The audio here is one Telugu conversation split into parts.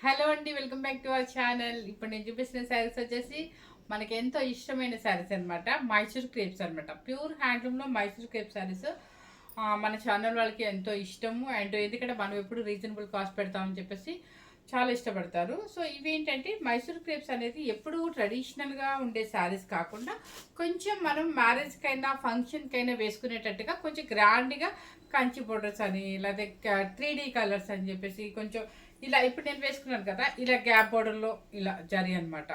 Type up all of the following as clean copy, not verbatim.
హలో అండి, welcome back to our channel. ఇప్పుడు నేను చూపిస్తున్న శారీస్ వచ్చేసి మనకి ఎంతో ఇష్టమైన శారీస్ అనమాట. మైసూర్ క్రేప్స్ అనమాట. ప్యూర్ హ్యాండ్లూమ్లో మైసూర్ క్రేప్ శారీస్ మన ఛానల్ వాళ్ళకి ఎంతో ఇష్టము. అండ్ ఎందుకంటే మనం ఎప్పుడు రీజనబుల్ కాస్ట్ పెడతామని చెప్పేసి చాలా ఇష్టపడతారు. సో ఇవేంటంటే మైసూర్ క్రేప్స్ అనేది ఎప్పుడు ట్రెడిషనల్గా ఉండే శారీస్ కాకుండా కొంచెం మనం మ్యారేజ్కైనా ఫంక్షన్కైనా వేసుకునేటట్టుగా కొంచెం గ్రాండ్గా కంచి బోర్డర్స్ అని లేదా 3D కలర్స్ అని చెప్పేసి కొంచెం ఇలా ఇప్పుడు నేను వేసుకున్నాను కదా, ఇలా గ్యాప్ బోర్డర్లో ఇలా జరి అనమాట.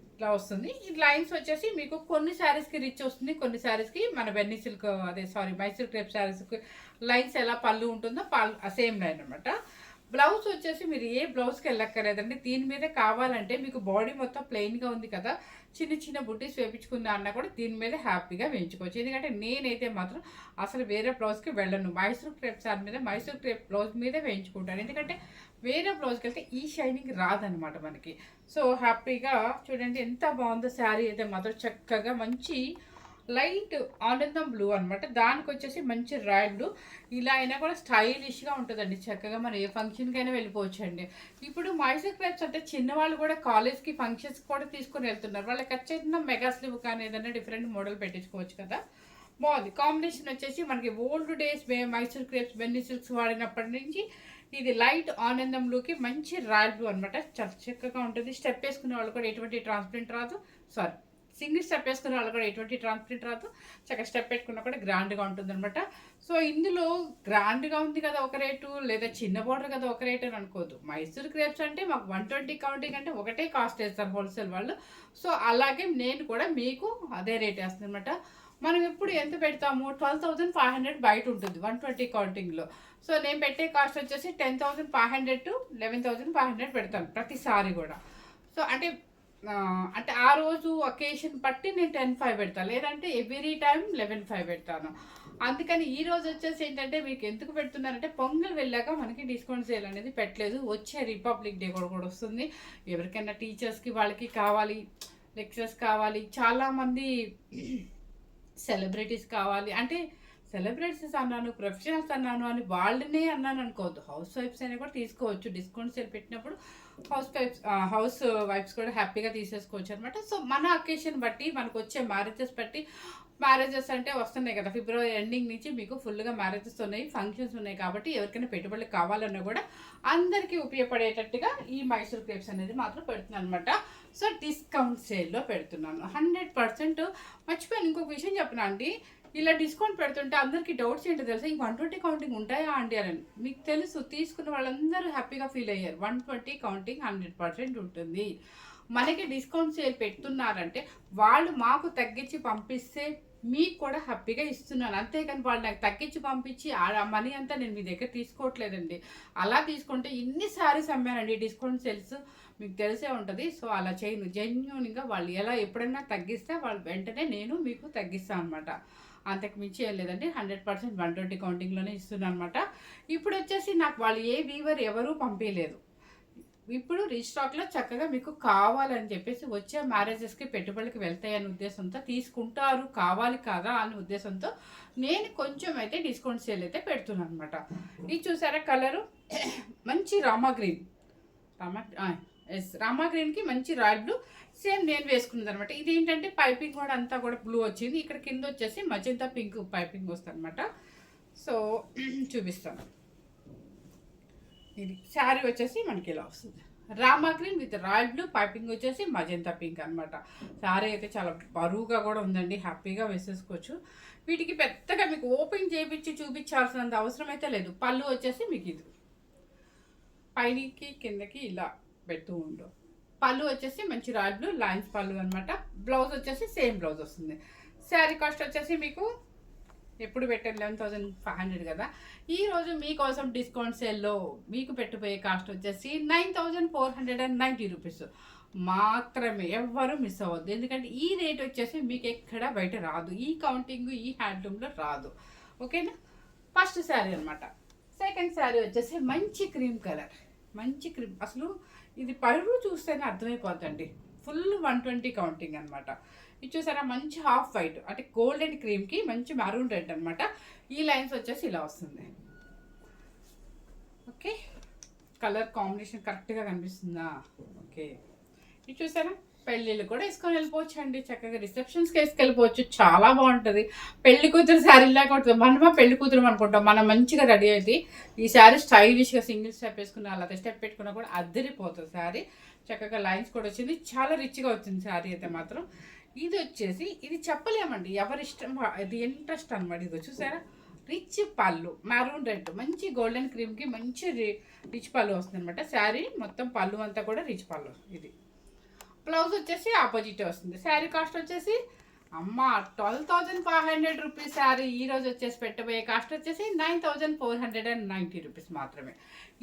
ఇట్లా వస్తుంది. ఈ లైన్స్ వచ్చేసి మీకు కొన్ని శారీస్కి రిచ్ వస్తుంది, కొన్ని శారీస్కి మన బెన్నీ సిల్క్ మైసూర్ క్రేప్ శారీస్కి లైన్స్ ఎలా పళ్ళు ఉంటుందో సేమ్ లైన్ అనమాట. బ్లౌజ్ వచ్చేసి మీరు ఏ బ్లౌజ్కి వెళ్ళక్కర్లేదండి. దీని మీద కావాలంటే మీకు బాడీ మొత్తం ప్లెయిన్గా ఉంది కదా, చిన్న చిన్న బుట్టీస్ వేయించుకుందా అన్నా కూడా దీని మీద హ్యాపీగా వేయించుకోవచ్చు. ఎందుకంటే నేనైతే మాత్రం అసలు వేరే బ్లౌజ్కి వెళ్ళను. మైసూర్ క్రేప్ సార్ మీద మైసూర్ క్రేప్ బ్లౌజ్ మీద వేయించుకుంటాను. ఎందుకంటే వేరే బ్లౌజ్కి వెళ్తే ఈ షైనింగ్ రాదనమాట మనకి. సో హ్యాపీగా చూడండి ఎంత బాగుందో శారీ అయితే మాత్రం. చక్కగా మంచి లైట్ ఆనందం బ్లూ అనమాట. దానికి వచ్చేసి మంచి రాయల్ బ్లూ. ఇలా అయినా కూడా స్టైలిష్గా ఉంటుందండి. చక్కగా మనం ఏ ఫంక్షన్కైనా వెళ్ళిపోవచ్చు అండి. ఇప్పుడు మైసూర్ క్రేప్స్ అంటే చిన్నవాళ్ళు కూడా కాలేజ్కి ఫంక్షన్స్కి కూడా తీసుకొని వెళ్తున్నారు. వాళ్ళకి ఖచ్చితంగా మెగా స్లీవ్ కానీ ఏదైనా డిఫరెంట్ మోడల్ పెట్టించుకోవచ్చు కదా. బాగుంది. కాంబినేషన్ వచ్చేసి మనకి old days Mysore crepes Benny silks వాడినప్పటి నుంచి ఇది లైట్ ఆనందం బ్లూకి మంచి రాయల్ బ్లూ అనమాట. చాలా చక్కగా ఉంటుంది. స్టెప్ వేసుకునే వాళ్ళు కూడా ఎటువంటి ట్రాన్స్పరెంట్ రాదు. సారీ, సింగిల్ స్టెప్ వేసుకునే వాళ్ళు కూడా ఎటువంటి ట్రాన్స్పరెంట్ రాదు. చక్కగా స్టెప్ పెట్టుకున్నా కూడా గ్రాండ్గా ఉంటుంది అనమాట. సో ఇందులో గ్రాండ్గా ఉంది కదా ఒక రేటు, లేదా చిన్న బార్డర్ కదా ఒక రేటు అని అనుకోవద్దు. మైసూర్ క్రేప్స్ అంటే మాకు 120 కౌంటింగ్ అంటే ఒకటే కాస్ట్ వేస్తారు హోల్సేల్ వాళ్ళు. సో అలాగే నేను కూడా మీకు అదే రేట్ వేస్తాను అనమాట. మనం ఎప్పుడు ఎంత పెడతాము, 12,500 బయట ఉంటుంది 120 కౌంటింగ్లో. సో నేను పెట్టే కాస్ట్ వచ్చేసి 10,500 to 11,500 పెడతాను ప్రతిసారి కూడా. సో అంటే ఆ రోజు అకేషన్ బట్టి నేను 10,500 పెడతాను, లేదంటే ఎవ్రీ టైం 11,500 పెడతాను. అందుకని ఈ రోజు వచ్చేసి ఏంటంటే మీకు ఎందుకు పెడుతున్నానంటే పొంగల్ వెళ్ళాక మనకి డిస్కౌంట్ సేల్ అనేది పెట్టలేదు. వచ్చే రిపబ్లిక్ డే కూడా వస్తుంది. ఎవరికైనా టీచర్స్కి వాళ్ళకి కావాలి, లెక్చరర్స్ కావాలి, చాలామంది సెలబ్రిటీస్ కావాలి. అంటే సెలబ్రిటీస్ అన్నాను, ప్రొఫెషనల్స్ అన్నాను అని వాళ్ళనే అన్నాను అనుకోవద్దు. హౌస్ వైఫ్స్ అయినా కూడా తీసుకోవచ్చు. డిస్కౌంట్ సేల్ పెట్టినప్పుడు హౌస్ వైఫ్స్ కూడా హ్యాపీగా తీసేసుకోవచ్చు అనమాట. సో మన అకేషన్ బట్టి మనకు వచ్చే మ్యారేజెస్ అంటే వస్తున్నాయి కదా, ఫిబ్రవరి ఎండింగ్ నుంచి మీకు ఫుల్గా మ్యారేజెస్ ఉన్నాయి, ఫంక్షన్స్ ఉన్నాయి. కాబట్టి ఎవరికైనా పెట్టుబడులు కావాలన్నా కూడా అందరికీ ఉపయోగపడేటట్టుగా ఈ మైసూర్ క్రేప్స్ అనేది మాత్రం పెడుతున్నాను అనమాట. సో డిస్కౌంట్ సేల్లో పెడుతున్నాను 100%. మర్చిపోయాను ఇంకొక విషయం చెప్పనా అండి. ఇలా డిస్కౌంట్ పెడుతుంటే అందరికీ డౌట్స్ ఏంటో తెలుసా, ఇంక 120 కౌంటింగ్ ఉంటాయా అండి అని. మీకు తెలుసు, తీసుకున్న వాళ్ళందరూ హ్యాపీగా ఫీల్ అయ్యారు. 120 కౌంటింగ్ 100% ఉంటుంది. మనకి డిస్కౌంట్ సేల్ పెడుతున్నారంటే వాళ్ళు మాకు తగ్గించి పంపిస్తే మీకు కూడా హ్యాపీగా ఇస్తున్నాను. అంతేకాని వాళ్ళు నాకు తగ్గించి పంపించి ఆ మనీ అంతా నేను మీ దగ్గర తీసుకోవట్లేదండి. అలా తీసుకుంటే ఇన్ని సారీస్ అమ్మానండి డిస్కౌంట్ సేల్స్, మీకు తెలిసే ఉంటుంది. సో అలా చేయను. జెన్యున్గా వాళ్ళు ఎలా ఎప్పుడైనా తగ్గిస్తే వాళ్ళు వెంటనే నేను మీకు తగ్గిస్తాను అనమాట. అంతకు మించి ఏం లేదండి. 100% 120 కౌంటింగ్లోనే ఇస్తున్నాను అనమాట. ఇప్పుడు వచ్చేసి నాకు వాళ్ళు ఏ వీవర్ ఎవరూ పంపించలేదు. ఇప్పుడు రీస్టాక్లో చక్కగా మీకు కావాలని చెప్పేసి వచ్చే మ్యారేజెస్కి పెట్టుబడికి వెళ్తాయనే ఉద్దేశంతో తీసుకుంటారు, కావాలి కదా అనే ఉద్దేశంతో నేను కొంచెం అయితే డిస్కౌంట్ సేల్ అయితే పెడుతున్నాను అనమాట. ఇది చూసారా కలరు, మంచి రామా గ్రీన్. రామా గ్రీన్కి మంచి రాయల్ బ్లూ, సేమ్ నేను వేసుకున్నది అనమాట. ఇది ఏంటంటే పైపింగ్ కూడా అంతా కూడా బ్లూ వచ్చింది. ఇక్కడ కింద వచ్చేసి మజంతా పింక్ పైపింగ్ వస్తుంది అనమాట. సో చూపిస్తాను. ఇది శారీ వచ్చేసి మనకి ఇలా వస్తుంది. Rama green with royal blue, piping వచ్చేసి మజంతా పింక్ అనమాట. శారీ అయితే చాలా బరువుగా కూడా ఉందండి, హ్యాపీగా వేసేసుకోవచ్చు. వీటికి పెద్దగా మీకు ఓపెన్ చేయించి చూపించాల్సినంత అవసరం అయితే లేదు. పళ్ళు వచ్చేసి మీకు ఇది పైకి కిందకి ఇలా పెడుతూ ఉండు. పళ్ళు వచ్చేసి మంచి రాయల్ బ్లూ లైన్స్ పళ్ళు అనమాట. బ్లౌజ్ వచ్చేసి సేమ్ బ్లౌజ్ వస్తుంది. శారీ కాస్ట్ వచ్చేసి మీకు ఎప్పుడు పెట్టాను 11,500 కదా. ఈరోజు మీకోసం డిస్కౌంట్ సేల్లో మీకు పెట్టిపోయే కాస్ట్ వచ్చేసి 9,490 రూపీస్ మాత్రమే. ఎవ్వరూ మిస్ అవ్వద్దు. ఎందుకంటే ఈ రేట్ వచ్చేసి మీకు ఎక్కడ బయట రాదు, ఈ కౌంటింగ్ ఈ హ్యాండ్లూమ్లో రాదు. ఓకేనా. ఫస్ట్ శారీ అనమాట. సెకండ్ శారీ వచ్చేసి మంచి క్రీమ్ కలర్, మంచి క్రీమ్. అసలు ఇది పరువు చూస్తేనే అర్థమైపోద్దండి. ఫుల్ 120 కౌంటింగ్ అనమాట. ఇది చూసారా మంచి హాఫ్ వైట్, అంటే గోల్డెన్ క్రీమ్కి మంచి మెరూన్ రెడ్ అనమాట. ఈ లైన్స్ వచ్చేసి ఇలా వస్తుంది. ఓకే. కలర్ కాంబినేషన్ కరెక్ట్గా కనిపిస్తుందా? ఓకే, ఇది చూసారా? పెళ్ళిళ్ళు కూడా వేసుకొని వెళ్ళిపోవచ్చు అండి, చక్కగా రిసెప్షన్స్కి వేసుకెళ్ళిపోవచ్చు, చాలా బాగుంటుంది. పెళ్లి కూతురు శారీ లాగా ఉంటుంది. మనమా పెళ్లి కూతురు అనుకుంటాం, మనం మంచిగా రెడీ అయితే ఈ శారీ స్టైలిష్గా సింగిల్ స్టెప్ వేసుకున్న అలా స్టెప్ పెట్టుకున్నా కూడా అద్దరిపోతుంది శారీ. చక్కగా లైన్స్ కూడా వచ్చింది, చాలా రిచ్గా వచ్చింది శారీ అయితే మాత్రం. ఇది వచ్చేసి ఇది చెప్పలేమండి, ఎవరిష్టం ఇది ఇంట్రెస్ట్ అనమాట. ఇది చూసారా? రిచ్ పళ్ళు, మెరూన్ రెడ్, మంచి గోల్డెన్ క్రీమ్కి మంచి రిచ్ పళ్ళు వస్తుంది అనమాట. శారీ మొత్తం పళ్ళు అంతా కూడా రిచ్ పళ్ళు. ఇది బ్లౌజ్ వచ్చేసి ఆపోజిట్ వస్తుంది. శారీ కాస్ట్ వచ్చేసి అమ్మ 12,500 రూపీస్. శారీ ఈరోజు వచ్చేసి పెట్టబోయే కాస్ట్ వచ్చేసి 9,490 రూపీస్ మాత్రమే.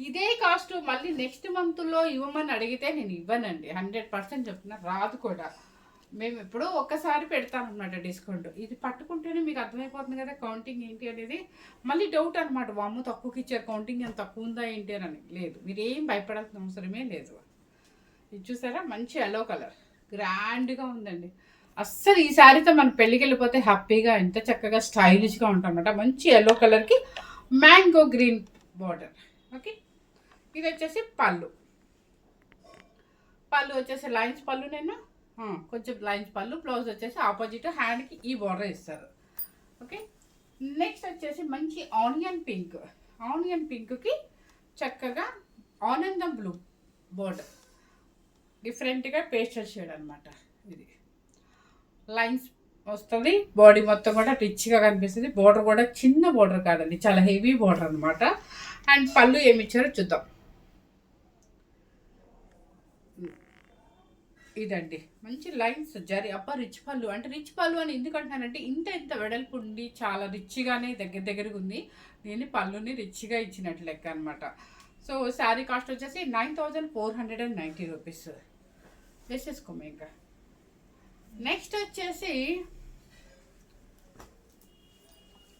ఇదే కాస్ట్ మళ్ళీ నెక్స్ట్ మంత్లో ఇవ్వమని అడిగితే నేను ఇవ్వనండి, 100% చెప్తున్నా, రాదు కూడా. మేము ఎప్పుడో ఒక్కసారి పెడతాం అనమాట డిస్కౌంట్. ఇది పట్టుకుంటేనే మీకు అర్థమైపోతుంది కదా కౌంటింగ్ ఏంటి అనేది. మళ్ళీ డౌట్ అనమాట, వామ్మ తక్కువకి ఇచ్చారు, కౌంటింగ్ ఎంత తక్కువ ఉందా ఏంటి అని. లేదు, మీరు ఏం భయపడాల్సిన అవసరమే లేదు. ఇది చూసారా? మంచి ఎల్లో కలర్, గ్రాండ్గా ఉందండి. అస్సలు ఈ శారీతో మన పెళ్ళికి వెళ్ళిపోతే హ్యాపీగా ఎంత చక్కగా స్టైలిష్గా ఉంటామన్నమాట. మంచి ఎల్లో కలర్కి మ్యాంగో గ్రీన్ బార్డర్. ఓకే, ఇది వచ్చేసి పళ్ళు. పళ్ళు వచ్చేసి లైన్స్ పళ్ళు, నేను కొంచెం లైన్స్ పళ్ళు. బ్లౌజ్ వచ్చేసి ఆపోజిట్ హ్యాండ్కి ఈ బార్డర్ ఇస్తారు. ఓకే, నెక్స్ట్ వచ్చేసి మంచి ఆనియన్ పింక్. ఆనియన్ పింక్కి చక్కగా ఆనందం బ్లూ బార్డర్, డిఫరెంట్గా పేస్టల్ షేడ్ అనమాట. ఇది లైన్స్ వస్తుంది, బాడీ మొత్తం కూడా రిచ్గా కనిపిస్తుంది. బార్డర్ కూడా చిన్న బార్డర్ కాదండి, చాలా హెవీ బార్డర్ అనమాట. అండ్ పళ్ళు ఏమి ఇచ్చారో చూద్దాం. ఇదండి మంచి లైన్స్ జరి రిచ్ పళ్ళు. అంటే రిచ్ పళ్ళు అని ఎందుకు అంటున్నానంటే ఇంత వెడల్పు ఉండి చాలా రిచ్గానే దగ్గరగా ఉంది. దీన్ని పళ్ళుని రిచ్గా ఇచ్చినట్టు లెక్క అనమాట. సో శారీ కాస్ట్ వచ్చేసి 9,490 రూపీస్. వేసేసుకోమే ఇంకా. నెక్స్ట్ వచ్చేసి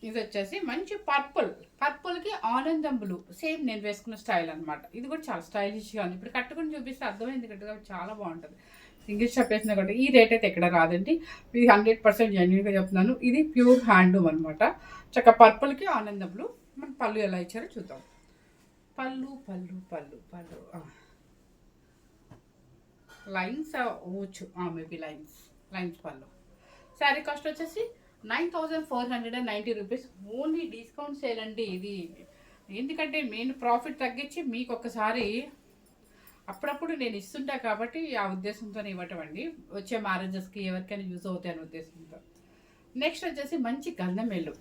ఇది వచ్చేసి మంచి పర్పుల్కి ఆనందం బ్లూ, సేమ్ నేను వేసుకున్న స్టైల్ అనమాట. ఇది కూడా చాలా స్టైలిష్గా ఉంది. ఇప్పుడు కట్టుకుని చూపిస్తే అర్థమైంది కట్టుగా, చాలా బాగుంటుంది. సింగిల్ స్టెప్ వేసిన కాబట్టి ఈ రేట్ అయితే ఎక్కడ రాదండి, ఇది 100% జెన్యున్గా చెప్తున్నాను. ఇది ప్యూర్ హ్యాండ్లూమ్ అనమాట. చక్కగా పర్పుల్కి ఆనందం బ్లూ. మన పళ్ళు ఎలా ఇచ్చారో చూద్దాం. పళ్ళు పళ్ళు పళ్ళు పళ్ళు లైన్స్ అవ్వచ్చు, మేబీ లైన్స్ పళ్ళు. శారీ కాస్ట్ వచ్చేసి 9,490 రూపీస్. ఓన్లీ డిస్కౌంట్ సేల్ అండి ఇది. ఎందుకంటే నేను ప్రాఫిట్ తగ్గించి మీకు ఒకసారి అప్పుడప్పుడు నేను ఇస్తుంటా కాబట్టి ఆ ఉద్దేశంతో ఇవ్వటం అండి. వచ్చే మ్యారేజెస్కి ఎవరికైనా యూజ్ అవుతాయి అనే ఉద్దేశంతో. నెక్స్ట్ వచ్చేసి మంచి గంధం ఎల్లో.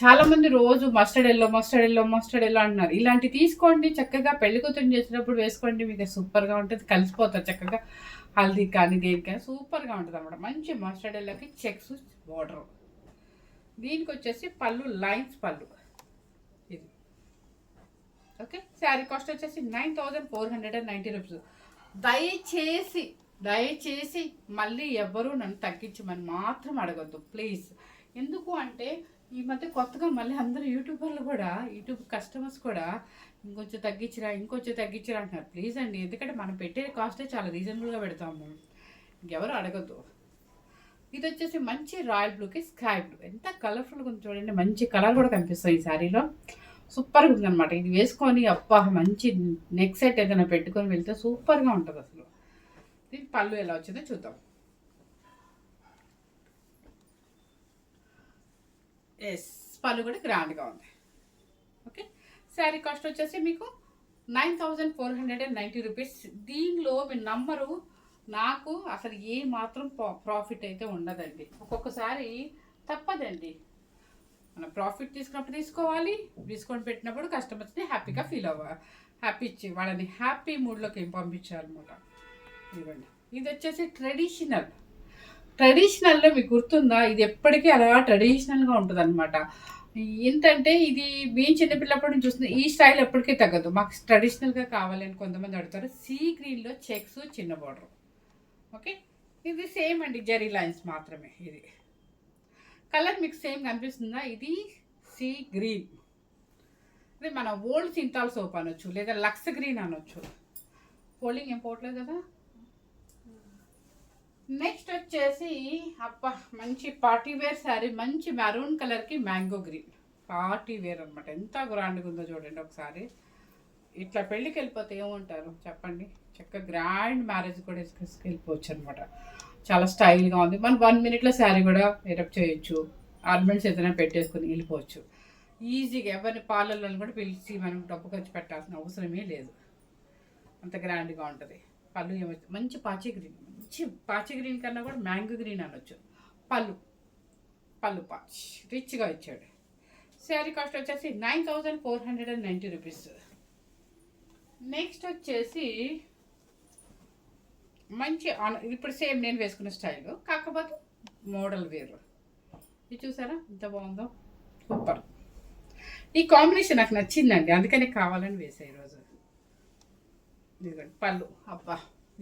చాలామంది రోజు మస్టర్డ్ ఎల్లో అంటున్నారు. ఇలాంటి తీసుకోండి, చక్కగా పెళ్లి కూతురు చేసినప్పుడు వేసుకోండి, మీకు సూపర్గా ఉంటుంది. కలిసిపోతారు చక్కగా, హల్దీ కానీ దేనికైనా సూపర్గా ఉంటుంది అనమాట. మంచి మస్టర్డ్ ఎల్లోకి చెక్స్ బార్డర్. దీనికి వచ్చేసి పళ్ళు లైన్స్ పళ్ళు. ఇది ఓకే. శారీ కాస్ట్ వచ్చేసి 9,490 రూపీస్. దయచేసి మళ్ళీ ఎవరు నన్ను తగ్గించమని మాత్రం అడగద్దు ప్లీజ్. ఎందుకు అంటే ఈ మధ్య కొత్తగా మళ్ళీ అందరూ యూట్యూబ్ కస్టమర్స్ కూడా ఇంకొంచెం తగ్గించరా అంటున్నారు. ప్లీజ్ అండి, ఎందుకంటే మనం పెట్టే కాస్టే చాలా రీజనబుల్గా పెడతాము, ఇంకెవరు అడగద్దు. ఇది వచ్చేసి మంచి రాయల్ బ్లూకి స్కై బ్లూ, ఎంత కలర్ఫుల్గా ఉంది చూడండి. మంచి కలర్ కూడా కనిపిస్తుంది ఈ శారీలో, సూపర్గా ఉందన్నమాట. ఇది వేసుకొని మంచి నెక్ సెట్ ఏదైనా పెట్టుకొని వెళ్తే సూపర్గా ఉంటుంది అసలు. దీని పళ్ళు ఎలా వచ్చిందో చూద్దాం. పళ్ళు కూడా గ్రాండ్గా ఉంది. ఓకే, శారీ కాస్ట్ వచ్చేసి మీకు 9,490 రూపీస్. దీనిలో మీ నంబరు నాకు అసలు ఏ మాత్రం ప్రాఫిట్ అయితే ఉండదండి. ఒక్కొక్కసారి తప్పదండి, మనం ప్రాఫిట్ తీసుకున్నప్పుడు తీసుకోవాలి, డిస్కౌంట్ పెట్టినప్పుడు కస్టమర్స్ని హ్యాపీగా హ్యాపీ ఇచ్చి వాళ్ళని హ్యాపీ మూడ్లోకి పంపించాలన్నమాట. ఇవ్వండి. ఇది వచ్చేసి ట్రెడిషనల్లో మీకు గుర్తుందా? ఇది ఎప్పటికీ అలా ట్రెడిషనల్గా ఉంటుంది అనమాట. ఏంటంటే ఇది మేము చిన్నపిల్లప్పటి నుంచి చూస్తుంది, ఈ స్టైల్ ఎప్పటికీ తగ్గదు. మాకు ట్రెడిషనల్గా కావాలి అని కొంతమంది అడుగుతారు. సీ గ్రీన్లో చెక్స్ చిన్న బార్డర్. ఓకే, ఇది సేమ్ అండి, జెరీ లైన్స్ మాత్రమే. ఇది కలర్ మీకు సేమ్ కనిపిస్తుందా? ఇది సీ గ్రీన్. ఇది మన ఓల్డ్ సింతాల్ సోప్ అనొచ్చు, లేదా లక్స్ గ్రీన్ అనొచ్చు. ఫోల్డింగ్ ఏం పోవట్లేదు కదా. నెక్స్ట్ వచ్చేసి మంచి పార్టీ వేర్ శారీ, మంచి మెరూన్ కలర్కి మ్యాంగో గ్రీన్ పార్టీ వేర్ అనమాట. ఎంత గ్రాండ్గా ఉందో చూడండి ఒకసారి. ఇట్లా పెళ్ళికి వెళ్ళిపోతే ఏమంటారు చెప్పండి, చక్కగా గ్రాండ్ మ్యారేజ్ కూడా వెళ్ళిపోవచ్చు అనమాట. చాలా స్టైల్గా ఉంది. మనం 1 minute శారీ కూడా ఎరప్ చేయొచ్చు, ఆర్నమెంట్స్ ఏదైనా పెట్టేసుకొని వెళ్ళిపోవచ్చు ఈజీగా. ఎవరిని పార్లర్లో కూడా పిలిచి మనం డబ్బు ఖర్చు పెట్టాల్సిన అవసరమే లేదు, అంత గ్రాండ్గా ఉంటుంది. పళ్ళు ఏమొచ్చు, మంచి పాచి గ్రీన్, మంచి పాచి గ్రీన్ కన్నా కూడా మ్యాంగో గ్రీన్ అనొచ్చు. పళ్ళు పాచ్ రిచ్గా ఇచ్చాడు. శారీ కాస్ట్ వచ్చేసి 9490 రూపీస్. నెక్స్ట్ వచ్చేసి మంచి ఇప్పుడు సేమ్ నేను వేసుకున్న స్టైల్, కాకపోతే మోడల్ వేరు. ఇది చూసారా ఎంత బాగుందో, సూపర్. ఈ కాంబినేషన్ నాకు నచ్చిందండి, అందుకని కావాలని వేసా ఈరోజు. ఇదిగోండి పళ్ళు, అబ్బా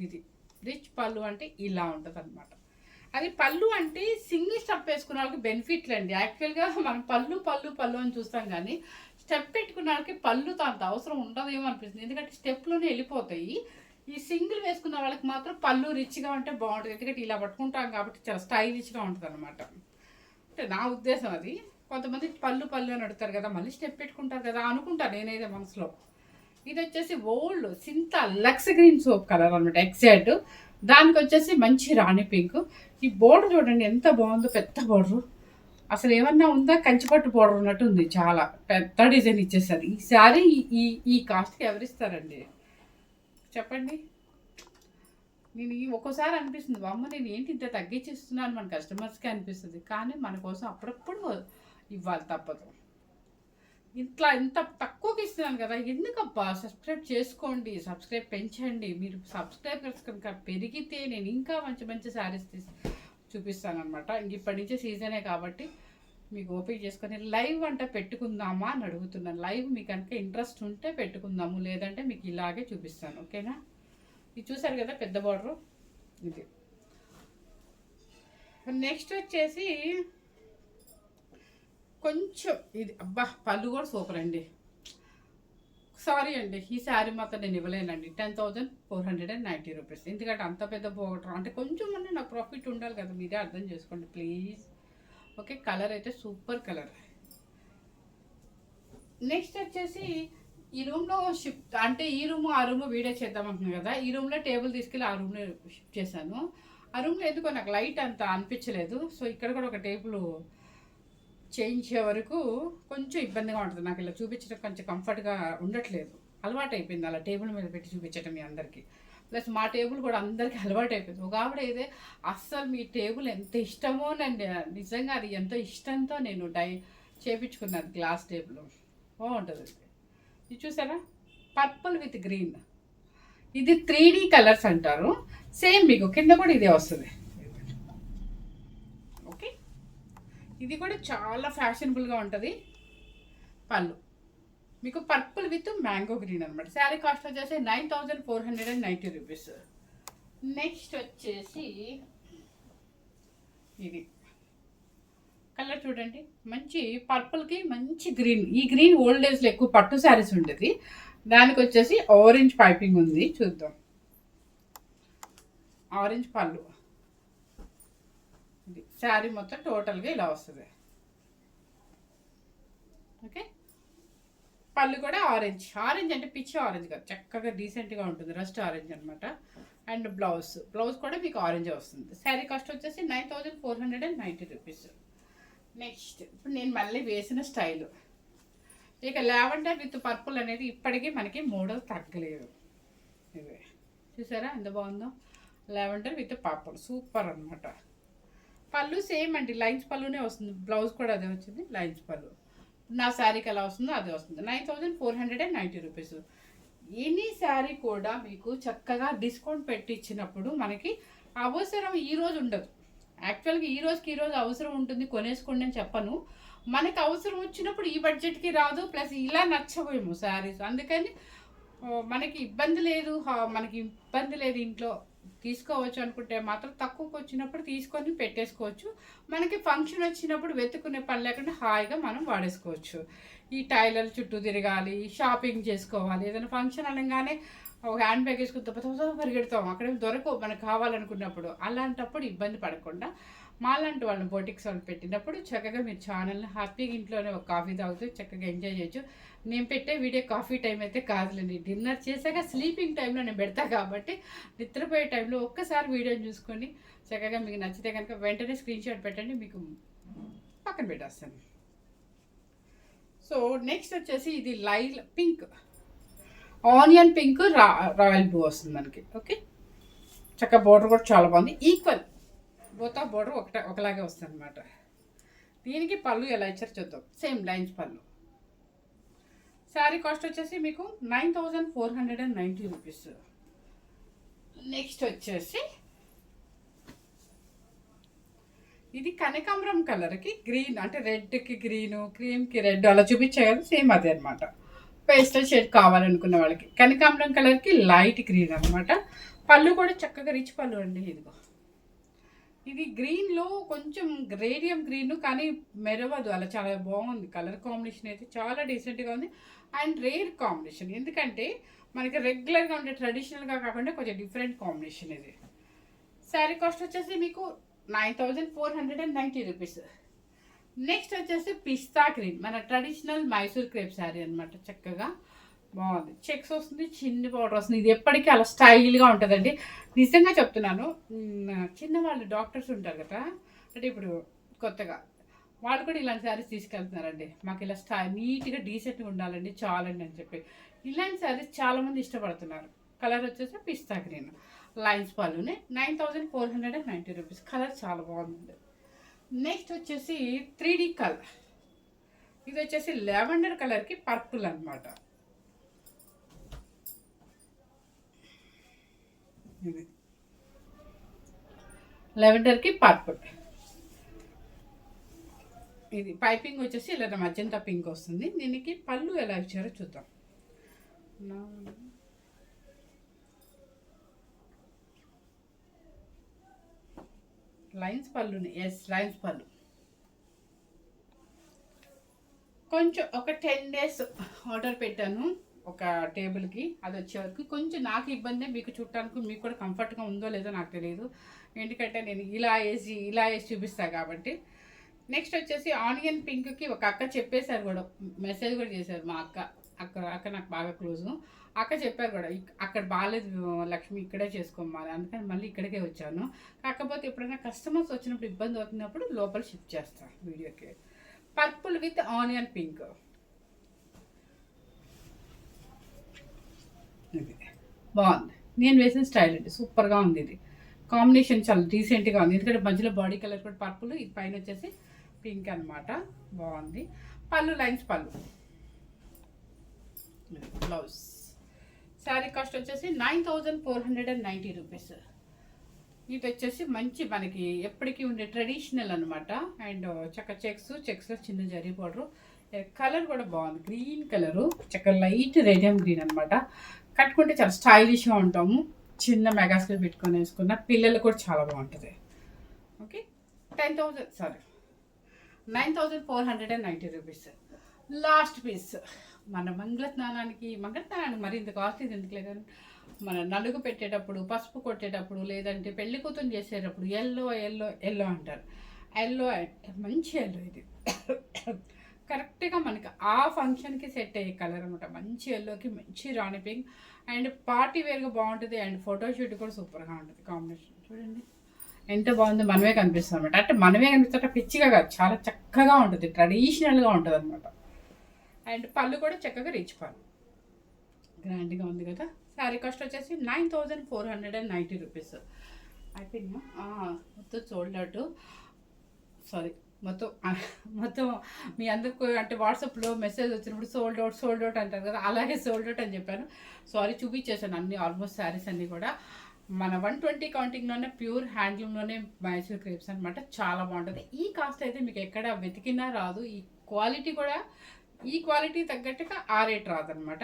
ఇది రిచ్ పళ్ళు అంటే ఇలా ఉంటుంది అనమాట. అది పళ్ళు అంటే సింగిల్ స్టెప్ వేసుకున్న వాళ్ళకి బెనిఫిట్లు అండి. యాక్చువల్గా మనం పళ్ళు అని చూస్తాం, కానీ స్టెప్ పెట్టుకున్న వాళ్ళకి పళ్ళుతో అంత అవసరం ఉండదేమో అనిపిస్తుంది, ఎందుకంటే స్టెప్లోనే వెళ్ళిపోతాయి. ఈ సింగిల్ వేసుకున్న వాళ్ళకి మాత్రం పళ్ళు రిచ్గా ఉంటే బాగుంటుంది, ఎందుకంటే ఇలా పట్టుకుంటాం కాబట్టి చాలా స్టైలిష్గా ఉంటుంది అనమాట. అంటే నా ఉద్దేశం అది. కొంతమంది పళ్ళు అని అడుగుతారు కదా, మళ్ళీ స్టెప్ పెట్టుకుంటారు కదా అనుకుంటాను నేనైతే మనసులో. ఇది వచ్చేసి old Cinthol Lux green soap colour అనమాట, ఎగ్జాక్ట్. దానికి వచ్చేసి మంచి రాణి పింక్. ఈ బోర్డర్ చూడండి ఎంత బాగుందో, పెద్ద బోర్డర్. అసలు ఏమన్నా ఉందా, కంచిపట్టు బోర్డర్ ఉన్నట్టు ఉంది, చాలా పెద్ద డిజైన్ ఇచ్చేసారు. ఈ శారీ ఈ కాస్ట్కి ఎవరిస్తారండి చెప్పండి. నేను ఒక్కోసారి అనిపిస్తుంది, అమ్మ నేను ఏంటి ఇంత తగ్గించిస్తున్నాను మన కస్టమర్స్కి అనిపిస్తుంది, కానీ మన కోసం అప్పుడప్పుడు ఇవ్వాలి, తప్పదు. ఇంత తక్కువకి ఇస్తున్నాను కదా, ఎందుకబ్బా సబ్స్క్రైబ్ చేసుకోండి, సబ్స్క్రైబ్ పెంచండి. మీరు సబ్స్క్రైబర్స్ కనుక పెరిగితే నేను ఇంకా మంచి మంచి శారీస్ చూపిస్తాను అనమాట. ఇంక ఇప్పటి నుంచి సీజనే కాబట్టి మీకు ఓపిక చేసుకొని లైవ్ అంటే పెట్టుకుందామా అని అడుగుతున్నాను. లైవ్ మీకు కనుక ఇంట్రెస్ట్ ఉంటే పెట్టుకుందాము, లేదంటే మీకు ఇలాగే చూపిస్తాను, ఓకేనా. ఇది చూసారు కదా పెద్ద బార్డరు, ఇది. నెక్స్ట్ వచ్చేసి కొంచెం ఇది, అబ్బా పళ్ళు కూడా సూపర్ అండి. సారీ అండి, ఈ శారీ మాత్రం నేను ఇవ్వలేనండి. 10,490 రూపీస్. ఎందుకంటే అంత పెద్ద బోర్డర్ అంటే కొంచెం అన్న నాకు ప్రాఫిట్ ఉండాలి కదా, మీరే అర్థం చేసుకోండి ప్లీజ్. ఓకే, కలర్ అయితే సూపర్ కలర్. నెక్స్ట్ వచ్చేసి ఈ రూమ్లో షిఫ్ట్ అంటే ఈ రూమ్ ఆ రూమ్ వీడియో చేద్దాం అంటున్నాను కదా, ఈ రూమ్లో టేబుల్ తీసుకెళ్ళి ఆ రూమ్లో షిఫ్ట్ చేశాను. ఆ రూమ్లో ఎందుకో నాకు లైట్ అంత అనిపించలేదు, సో ఇక్కడ కూడా ఒక టేబుల్ చేయించే వరకు కొంచెం ఇబ్బందిగా ఉంటుంది. నాకు ఇలా చూపించడం కొంచెం కంఫర్ట్గా ఉండట్లేదు, అలవాటు అయిపోయింది అలా టేబుల్ మీద పెట్టి చూపించడం మీ అందరికీ. ప్లస్ మా టేబుల్ కూడా అందరికీ అలవాటు అయిపోయింది. ఒక ఆవిడ అయితే అస్సలు మీ టేబుల్ ఎంత ఇష్టమోనండి, నిజంగా అది ఎంతో ఇష్టంతో నేను చేయించుకున్నాను. గ్లాస్ టేబుల్ బాగుంటుంది. ఇది చూసారా పర్పుల్ విత్ గ్రీన్, ఇది 3D కలర్స్ అంటారు. సేమ్ మీకు కింద కూడా ఇదే వస్తుంది. ఓకే, ఇది కూడా చాలా ఫ్యాషనబుల్గా ఉంటుంది. పళ్ళు మీకు పర్పుల్ విత్ మ్యాంగో గ్రీన్ అనమాట. శారీ కాస్ట్ వచ్చేసి 9490 రూపీస్. నెక్స్ట్ వచ్చేసి ఇది కలర్ చూడండి, మంచి పర్పుల్కి మంచి గ్రీన్. ఈ గ్రీన్ ఓల్డ్ డేస్లో ఎక్కువ పట్టు శారీస్ ఉండేది, దానికి వచ్చేసి ఆరెంజ్ పైపింగ్ ఉంది. చూద్దాం, ఆరెంజ్ పళ్ళు. ఇది శారీ మొత్తం టోటల్గా ఇలా వస్తుంది. ఓకే, పళ్ళు కూడా ఆరెంజ్. ఆరెంజ్ అంటే పిచ్చి ఆరెంజ్ కాదు, చక్కగా డీసెంట్గా ఉంటుంది, రస్ట్ ఆరెంజ్ అనమాట. అండ్ బ్లౌజ్ కూడా మీకు ఆరెంజ్ వస్తుంది. శారీ కాస్ట్ వచ్చేసి 9490 రూపీస్. నెక్స్ట్ ఇప్పుడు నేను మళ్ళీ వేసిన స్టైలు, ఇక లావెండర్ విత్ పర్పుల్ అనేది ఇప్పటికీ మనకి మోడల్ తగ్గలేదు. ఇవే చూసారా ఎంత బాగుందో, లావెండర్ విత్ పర్పుల్ సూపర్ అనమాట. పళ్ళు సేమ్ అండి, లైన్స్ పళ్ళునే వస్తుంది. బ్లౌజ్ కూడా అదే వచ్చింది, లైన్స్ పళ్ళు. నా శారీకి ఎలా వస్తుందో అదే వస్తుంది. 9490 రూపీస్. ఎనీ శారీ కూడా మీకు చక్కగా డిస్కౌంట్ పెట్టి ఇచ్చినప్పుడు మనకి అవసరం ఈరోజు ఉండదు. యాక్చువల్గా ఈ రోజు అవసరం ఉంటుంది, కొనేసుకోండి అని చెప్పను. మనకి అవసరం వచ్చినప్పుడు ఈ బడ్జెట్కి రాదు, ప్లస్ ఇలా నచ్చబోయేమో శారీస్. అందుకని మనకి ఇబ్బంది లేదు ఇంట్లో తీసుకోవచ్చు అనుకుంటే మాత్రం తక్కువకి వచ్చినప్పుడు తీసుకొని పెట్టేసుకోవచ్చు. మనకి ఫంక్షన్ వచ్చినప్పుడు వెతుక్కునే పని లేకుండా హాయిగా మనం వాడేసుకోవచ్చు. ఈ టైలర్ చుట్టూ తిరగాలి, షాపింగ్ చేసుకోవాలి, ఏదైనా ఫంక్షన్ అనగానే ఒక హ్యాండ్ బ్యాగ్ వేసుకుని పరిగెడతాం, అక్కడ దొరకవు మనకు కావాలనుకున్నప్పుడు. అలాంటప్పుడు ఇబ్బంది పడకుండా మాలాంటి వాళ్ళని బొటిక్స్ వాళ్ళు పెట్టినప్పుడు చక్కగా మీరు ఛానల్ని హ్యాపీగా ఇంట్లోనే ఒక కాఫీ తాగుతూ చక్కగా ఎంజాయ్ చేయొచ్చు. నేను పెట్టే వీడియో కాఫీ టైం అయితే కాదులేండి, డిన్నర్ చేశాక స్లీపింగ్ టైంలో నేను పెడతా కాబట్టి నిద్రపోయే టైంలో ఒక్కసారి వీడియోని చూసుకొని చక్కగా మీకు నచ్చితే కనుక వెంటనే స్క్రీన్ షాట్ పెట్టండి, మీకు పక్కన పెట్టేస్తాను. సో నెక్స్ట్ వచ్చేసి ఇది లైల్ pink, onion pink, royal blue వస్తుంది మనకి. ఓకే, చక్కగా బోర్డర్ కూడా చాలా బాగుంది, ఈక్వల్ బోత్ ఆఫ్ బోర్డర్ ఒకలాగే వస్తుంది అనమాట. దీనికి పళ్ళు ఎలా ఇచ్చారు చూద్దాం. సేమ్ లైన్స్ పళ్ళు. శారీ కాస్ట్ వచ్చేసి మీకు 9490 రూపీస్. నెక్స్ట్ వచ్చేసి ఇది కనకాంబరం కలర్కి గ్రీన్, అంటే రెడ్కి గ్రీను, క్రీమ్కి రెడ్ అలా చూపించాయి కదా, సేమ్ అదే అనమాట. పేస్టల్ షేడ్ కావాలనుకున్న వాళ్ళకి కనకాంబరం కలర్కి లైట్ గ్రీన్ అనమాట. పళ్ళు కూడా చక్కగా రిచ్ పళ్ళు అండి. ఇదిగో ఇది గ్రీన్లో కొంచెం రేడియం గ్రీన్, కానీ మెరవదు అలా, చాలా బాగుంది. కలర్ కాంబినేషన్ అయితే చాలా డీసెంట్గా ఉంది అండ్ రేర్ కాంబినేషన్. ఎందుకంటే మనకి రెగ్యులర్గా ఉండే ట్రెడిషనల్గా కాకుండా కొంచెం డిఫరెంట్ కాంబినేషన్ ఇది. శారీ కాస్ట్ వచ్చేసి మీకు 9490 రూపీస్. నెక్స్ట్ వచ్చేసి పిస్తా గ్రీన్, మన ట్రెడిషనల్ మైసూర్ క్రేప్ శారీ అనమాట. చక్కగా బాగుంది, చెక్స్ వస్తుంది, చిన్న పౌడర్ వస్తుంది. ఇది ఎప్పటికీ అలా స్టైల్గా ఉంటుందండి. నిజంగా చెప్తున్నాను, చిన్నవాళ్ళు డాక్టర్స్ ఉంటారు కదా, అంటే ఇప్పుడు కొత్తగా వాళ్ళు కూడా ఇలాంటి శారీస్ తీసుకెళ్తున్నారండి. మాకు ఇలా నీట్గా డీసెంట్గా ఉండాలండి చాలండి అని చెప్పి ఇలాంటి శారీస్ చాలామంది ఇష్టపడుతున్నారు. కలర్ వచ్చేసి పిస్తా గ్రీన్, లైన్స్ పళ్ళునే 9490 రూపీస్. కలర్ చాలా బాగుంది. నెక్స్ట్ వచ్చేసి 3D కలర్, ఇది వచ్చేసి లెవెండర్ కలర్కి పర్పుల్ అనమాట. ఇది లెవెండర్కి పర్పుల్. ఇది పైపింగ్ వచ్చేసి ఇలా మజంతా పింక్ వస్తుంది. దీనికి పళ్ళు ఎలా ఇచ్చారో చూద్దాం. లైన్స్ పళ్ళుని, ఎస్ లైన్స్ పళ్ళు. కొంచెం ఒక 10 days ఆర్డర్ పెట్టాను ఒక టేబుల్కి, అది వచ్చే వరకు కొంచెం నాకు ఇబ్బంది, మీకు చుట్టానికి మీకు కూడా కంఫర్ట్గా ఉందో లేదో నాకు తెలియదు, ఎందుకంటే నేను ఇలా వేసి చూపిస్తాను కాబట్టి. నెక్స్ట్ వచ్చేసి ఆనియన్ పింక్కి ఒక అక్క చెప్పేశారు కూడా, మెసేజ్ కూడా చేశారు మా అక్క నాకు బాగా క్లోజు. అక్క చెప్పారు కూడా, అక్కడ బాగాలేదు లక్ష్మి, ఇక్కడే చేసుకోమని, అందుకని మళ్ళీ ఇక్కడికే వచ్చాను. కాకపోతే ఎప్పుడైనా కస్టమర్స్ వచ్చినప్పుడు ఇబ్బంది అవుతున్నప్పుడు లోపల షిఫ్ట్ చేస్తాను వీడియోకి. పర్పుల్ విత్ ఆనియన్ పింక్, బాగుంది. నేను వేసిన స్టైల్ అండి, సూపర్గా ఉంది. ఇది కాంబినేషన్ చాలా డీసెంట్గా ఉంది, ఎందుకంటే మధ్యలో బాడీ కలర్ కూడా పర్పుల్, ఇది పైన వచ్చేసి పింక్ అనమాట. బాగుంది. పళ్ళు లైన్స్ పళ్ళు. బ్లౌజ్. శారీ కాస్ట్ వచ్చేసి 9490 రూపీస్. ఇది వచ్చేసి మంచి మనకి ఎప్పటికీ ఉండే ట్రెడిషనల్ అనమాట. అండ్ చక్క చెక్స్లో చిన్న జరీ బార్డర్. కలర్ కూడా బాగుంది, గ్రీన్ కలరు, చక్కగా లైట్ రేడియం గ్రీన్ అనమాట. కట్టుకుంటే చాలా స్టైలిష్గా ఉంటాము. చిన్న మెగాస్లో పెట్టుకొని వేసుకున్న పిల్లలు కూడా చాలా బాగుంటుంది. Okay, 9490 rupees. లాస్ట్ పీస్, మన మంగళస్నానానికి మరి ఇంత కాస్ట్లీ ఎందుకులే కానీ, మన నలుగు పెట్టేటప్పుడు, పసుపు కొట్టేటప్పుడు, లేదంటే పెళ్లి కూతురు చేసేటప్పుడు ఎల్లో అంటారు. ఎల్లో మంచి ఎల్లో, ఇది కరెక్ట్గా మనకి ఆ ఫంక్షన్కి సెట్ అయ్యే కలర్ అనమాట. మంచి ఎల్లోకి మంచి రాణి పింక్, అండ్ పార్టీ వేర్గా బాగుంటుంది, అండ్ ఫోటోషూట్ కూడా సూపర్గా ఉంటుంది. కాంబినేషన్ చూడండి ఎంత బాగుందో, మనమే కనిపిస్తాం అనమాట. అంటే మనమే కనిపిస్తే పిచ్చిగా కాదు, చాలా చక్కగా ఉంటుంది, ట్రెడిషనల్గా ఉంటుంది అనమాట. అండ్ పళ్ళు కూడా చక్కగా రిచ్ పళ్ళు, గ్రాండ్గా ఉంది కదా. శారీ కాస్ట్ వచ్చేసి 9490 రూపీస్. అయిపోయిందా? మొత్తం సోల్డ్ అవుట్. సారీ, మొత్తం మీ అందరికి అంటే వాట్సాప్లో మెసేజ్ వచ్చినప్పుడు సోల్డ్ అవుట్ అంటారు కదా, అలాగే సోల్డ్ అవుట్ అని చెప్పాను. సారీ, చూపించేసాను అన్ని ఆల్మోస్ట్ శారీస్ అన్నీ కూడా. మన 120 కౌంటింగ్లోనే ప్యూర్ హ్యాండ్లూమ్లోనే మైసూర్ క్రేప్స్ అనమాట. చాలా బాగుంటుంది. ఈ కాస్ట్ అయితే మీకు ఎక్కడ వెతికినా రాదు. ఈ క్వాలిటీ కూడా, ఈ క్వాలిటీ తగ్గట్టుగా ఆ రేట్ రాదనమాట.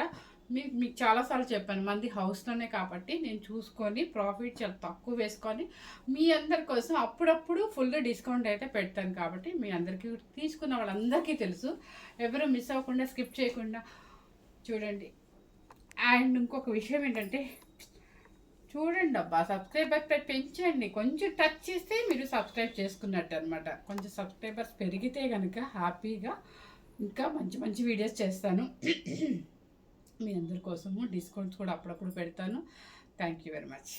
మీకు చాలాసార్లు చెప్పాను, మంది హౌస్లోనే కాబట్టి నేను చూసుకొని ప్రాఫిట్ చాలా తక్కువ వేసుకొని మీ అందరి కోసం అప్పుడప్పుడు ఫుల్ డిస్కౌంట్ అయితే పెడతాను. కాబట్టి మీ అందరికీ, తీసుకున్న వాళ్ళందరికీ తెలుసు, ఎవరు మిస్ అవ్వకుండా స్కిప్ చేయకుండా చూడండి. అండ్ ఇంకొక విషయం ఏంటంటే, చూడండి అబ్బా, సబ్స్క్రైబర్ పెంచండి. కొంచెం టచ్ చేస్తే మీరు సబ్స్క్రైబ్ చేసుకున్నట్టు అనమాట. కొంచెం సబ్స్క్రైబర్స్ పెరిగితే కనుక హ్యాపీగా ఇంకా మంచి మంచి వీడియోస్ చేస్తాను మీ అందరి కోసము. డిస్కౌంట్స్ కూడా అప్పుడప్పుడు పెడతాను. Thank you very much.